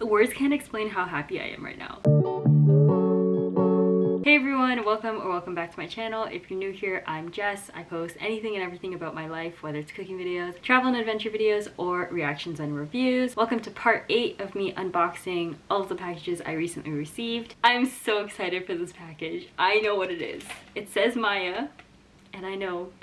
Words can't explain how happy I am right now. Hey everyone, welcome back to my channel. If you're new here, I'm Jess. I post anything and everything about my life, whether it's cooking videos, travel and adventure videos, or reactions and reviews. Welcome to part 8 of me unboxing all of the packages I recently received. I'm so excited for this package. I know what it is. It says Maya, and I know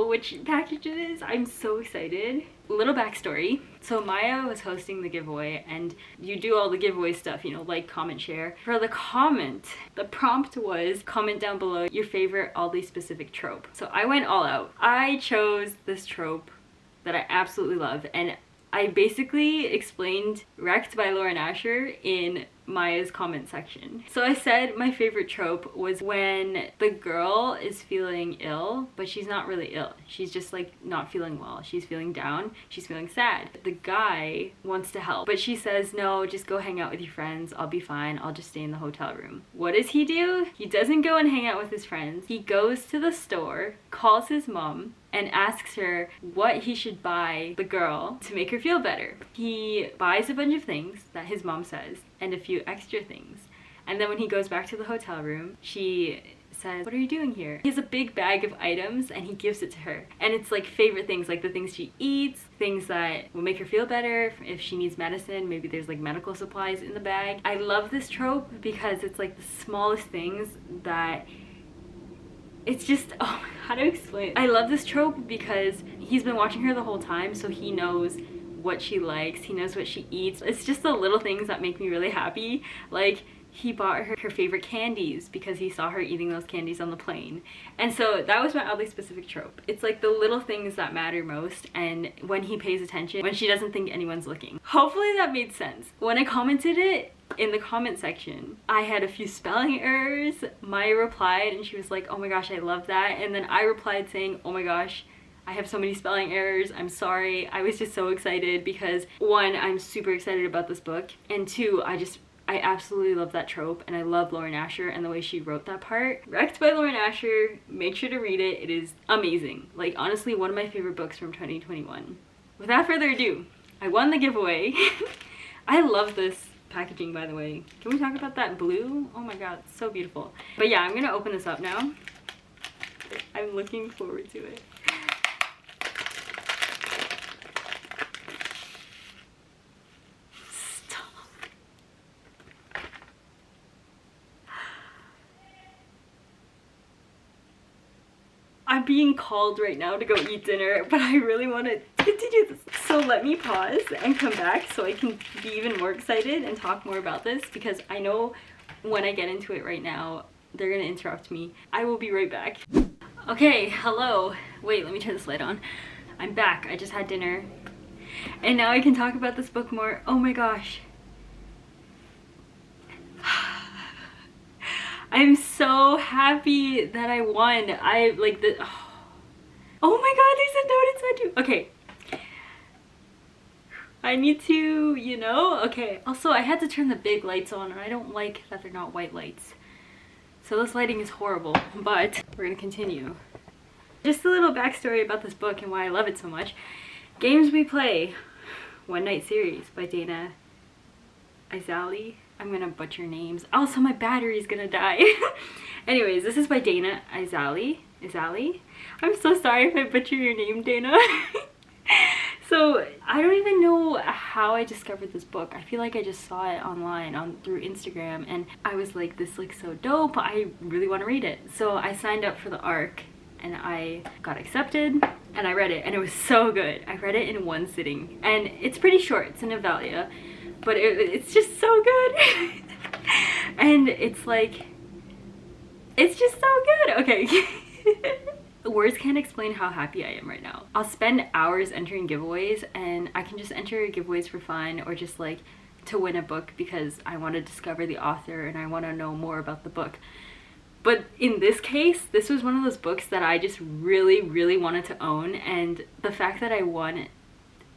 which package it is. I'm so excited. Little backstory. So Maya was hosting the giveaway, and you do all the giveaway stuff, you know, like, comment, share. For the comment, the prompt was comment down below your favorite oddly specific trope. So I went all out. I chose this trope that I absolutely love, and I basically explained Wrecked by Lauren Asher in Maya's comment section. So I said my favorite trope was when the girl is feeling ill, but she's not really ill. She's just like not feeling well. She's feeling down. She's feeling sad. The guy wants to help, but she says, no, just go hang out with your friends. I'll be fine. I'll just stay in the hotel room. What does he do? He doesn't go and hang out with his friends. He goes to the store, calls his mom, and asks her what he should buy the girl to make her feel better. He buys a bunch of things that his mom says and a few extra things. And then when he goes back to the hotel room, she says, what are you doing here? He has a big bag of items and he gives it to her. And it's like favorite things, like the things she eats, things that will make her feel better. If she needs medicine, maybe there's like medical supplies in the bag. I love this trope because it's like the smallest things that it's just, oh my god, how to explain it? I love this trope because he's been watching her the whole time, so he knows what she likes, he knows what she eats. It's just the little things that make me really happy. Like, he bought her favorite candies because he saw her eating those candies on the plane. And so that was my oddly specific trope. It's like the little things that matter most, and when he pays attention, when she doesn't think anyone's looking. Hopefully that made sense. When I commented it in the comment section, I had a few spelling errors. Maya replied and she was like, oh my gosh, I love that. And then I replied saying, oh my gosh, I have so many spelling errors, I'm sorry. I was just so excited because, one, I'm super excited about this book, and two, I absolutely love that trope, and I love Lauren Asher and the way she wrote that part. Wrecked by Lauren Asher, make sure to read it. It is amazing. Like, honestly, one of my favorite books from 2021. Without further ado, I won the giveaway. I love this packaging, by the way. Can we talk about that blue? Oh my god, it's so beautiful. But yeah, I'm gonna open this up now. I'm looking forward to it. I'm being called right now to go eat dinner, but I really want to continue this. So let me pause and come back so I can be even more excited and talk more about this, because I know when I get into it right now, they're gonna interrupt me. I will be right back. Okay, hello. Wait, let me turn this light on. I'm back. I just had dinner. And now I can talk about this book more. Oh my gosh. I'm so happy that I won. I like the oh my god, there's a note inside too. Okay, I need to, you know, okay. Also, I had to turn the big lights on, and I don't like that they're not white lights, so this lighting is horrible, but we're gonna continue. Just a little backstory about this book and why I love it so much. Games We Play, One Night Series by Dana Izali. I'm gonna butcher names. Also, my battery's gonna die. Anyways, this is by Dana Izali. I'm so sorry if I butcher your name, Dana. So, I don't even know how I discovered this book. I feel like I just saw it online through Instagram, and I was like, this looks so dope. I really want to read it. So I signed up for the ARC, and I got accepted, and I read it, and it was so good. I read it in one sitting, and it's pretty short. It's a novella. But it's just so good. And it's like, it's just so good. Okay. Words can't explain how happy I am right now. I'll spend hours entering giveaways, and I can just enter giveaways for fun, or just like to win a book because I want to discover the author and I want to know more about the book. But in this case, this was one of those books that I just really wanted to own, and the fact that I won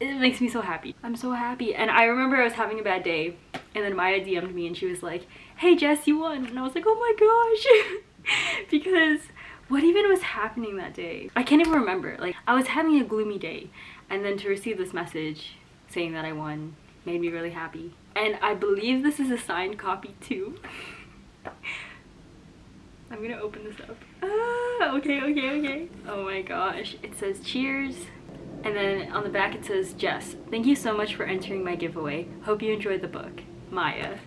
it makes me so happy. I'm so happy. And I remember I was having a bad day, and then Maya DM'd me and she was like, hey Jess, you won. And I was like, oh my gosh. Because what even was happening that day? I can't even remember. Like, I was having a gloomy day, and then to receive this message saying that I won made me really happy. And I believe this is a signed copy too. I'm gonna open this up. Ah, okay. Oh my gosh. It says cheers. And then on the back it says, Jess, thank you so much for entering my giveaway. Hope you enjoyed the book. Maya.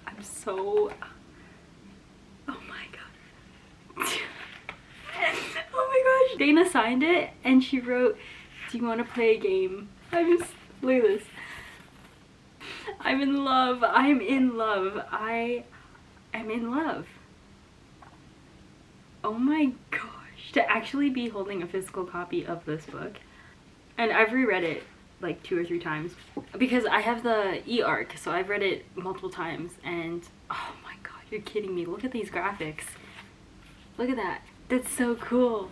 I'm so... Oh my god. Oh my gosh. Dana signed it and she wrote, do you want to play a game? Look at this. I'm in love. I'm in love. I am in love. Oh my gosh. To actually be holding a physical copy of this book. And I've reread it like 2 or 3 times because I have the e-arc, so I've read it multiple times and oh my god, you're kidding me. Look at these graphics. Look at that. That's so cool.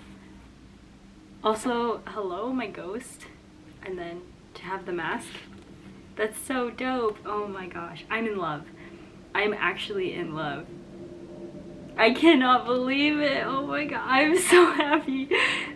Also, hello, my ghost. And then to have the mask. That's so dope. Oh my gosh. I'm in love. I'm actually in love. I cannot believe it. Oh my god. I'm so happy.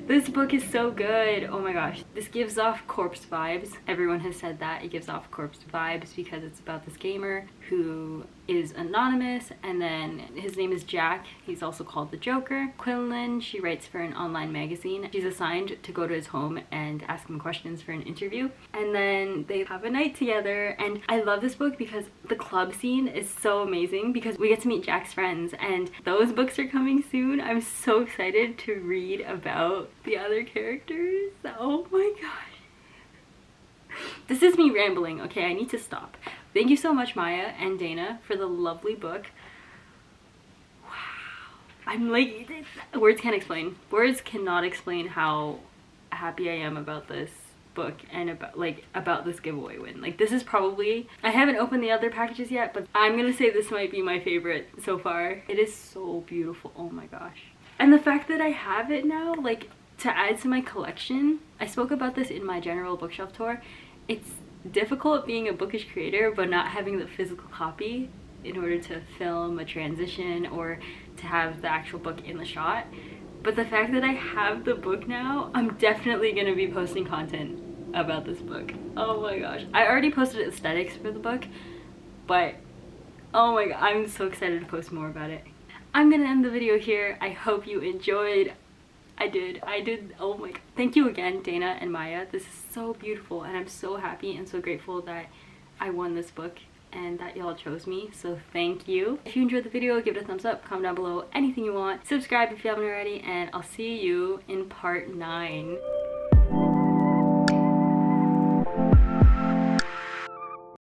This book is so good. Oh my gosh. This gives off corpse vibes. Everyone has said that. It gives off corpse vibes because it's about this gamer who is anonymous, and then his name is Jack. He's also called the Joker. Quinlan, she writes for an online magazine. She's assigned to go to his home and ask him questions for an interview. And then they have a night together, and I love this book because the club scene is so amazing because we get to meet Jack's friends, and those books are coming soon. I'm so excited to read about the other characters. Oh my gosh. This is me rambling, okay? I need to stop. Thank you so much, Maya and Dana, for the lovely book. Wow. I'm like, words can't explain. Words cannot explain how happy I am about this book and about this giveaway win. Like, this is probably, I haven't opened the other packages yet, but I'm gonna say this might be my favorite so far. It is so beautiful. Oh my gosh. And the fact that I have it now, like, to add to my collection, I spoke about this in my general bookshelf tour. It's difficult being a bookish creator but not having the physical copy in order to film a transition or to have the actual book in the shot. But the fact that I have the book now, I'm definitely gonna be posting content about this book. Oh my gosh. I already posted aesthetics for the book, but oh my god, I'm so excited to post more about it. I'm gonna end the video here. I hope you enjoyed. I did. Oh my god. Thank you again, Dana and Maya. This is so beautiful and I'm so happy and so grateful that I won this book and that y'all chose me, so thank you. If you enjoyed the video, give it a thumbs up, comment down below anything you want, subscribe if you haven't already, and I'll see you in part 9.